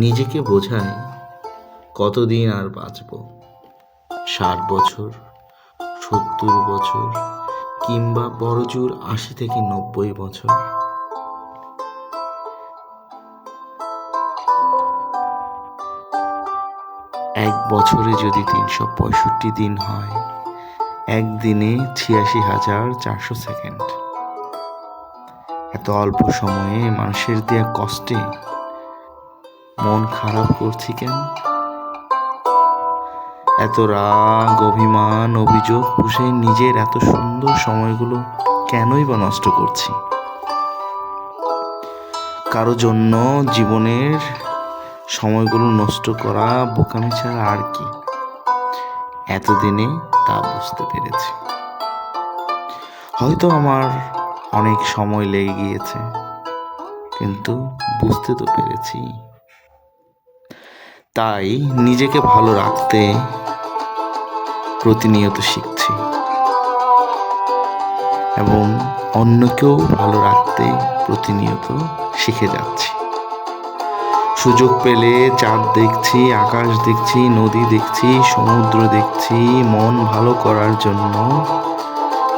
নিজেকে বোঝাই কতদিন আর বাঁচব। 60 বছর, 70 বছর, কিংবা বড়জোর 80 থেকে 90 বছর। এক বছরে যদি 365 দিন হয়, একদিনে 86,400 সেকেন্ড। এত অল্প সময়ে মানুষের দেয়া কষ্টে মন খারাপ করছি কেন? এত রাগ, অভিমান, অভিযোগ পুষে নিজের এত সুন্দর সময়গুলো কেনই বা নষ্ট করছি? কারো জন্য জীবনের সময়গুলো নষ্ট করা বোকামি ছাড়া আর কি? এতদিনে তা বুঝতে পেরেছি। হয়তো আমার অনেক সময় লেগে গিয়েছে, কিন্তু বুঝতে তো পেরেছি। তাই নিজেকে ভালো রাখতে প্রতিনিয়ত শিখছি এবং অন্যকেও ভালো রাখতে প্রতিনিয়ত শিখে যাচ্ছি। সুযোগ পেলে চাঁদ দেখছি, আকাশ দেখছি, নদী দেখছি, সমুদ্র দেখছি। মন ভালো করার জন্য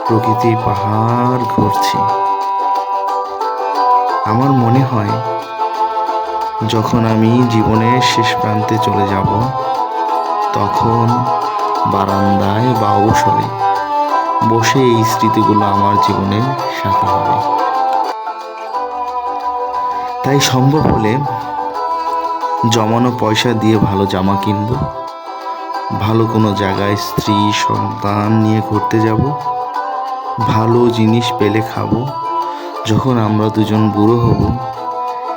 প্রকৃতির পাহাড় ঘুরছি। আমার মনে হয় যখন আমি জীবনের শেষ প্রান্তে চলে যাব, তখন বারান্দায় বা অবসরে বসে এই স্মৃতিগুলো আমার জীবনের সাথে হবে। তাই সম্ভব হলে জমানো পয়সা দিয়ে ভালো জামা কিনব, ভালো কোনো জায়গায় স্ত্রী সন্তান নিয়ে ঘুরতে যাব, ভালো জিনিস পেলে খাবো। যখন আমরা দুজন বুড়ো হব,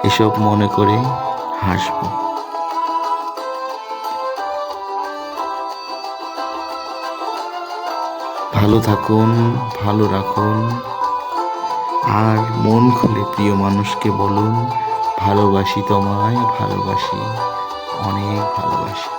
এসব মনে করে হাসব। ভালো থাকুন, ভালো রাখুন, আর মন খুলে প্রিয় মানুষকে বলুন, ভালোবাসি তোমায়, ভালোবাসি, অনেক ভালোবাসি।